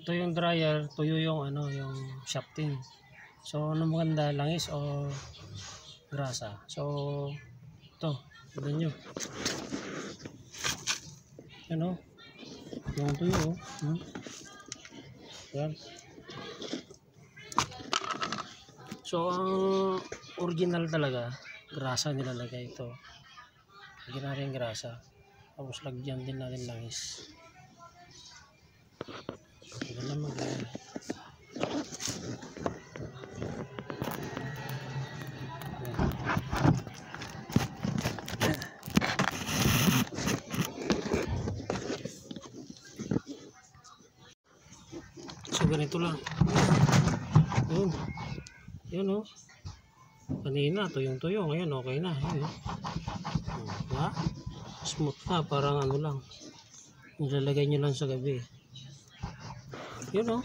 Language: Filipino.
Ito yung dryer, tuyo yung ano, yung shafting. So ano maganda, langis o grasa. So ito, tignan nyo. Ano? Yung tuyo, oh. Yan. So ang original talaga, grasa nilalagay ito. Lagyan natin grasa. Tapos lagyan din natin langis. Ito na mag-lagay. So ganito lang. Yun. Yun oh. Kanina tuyong-tuyo, ngayon okay na. Yun, oh. Diba? Smooth na, parang ano lang. Nilalagay nyo lang sa gabi. Yun oh.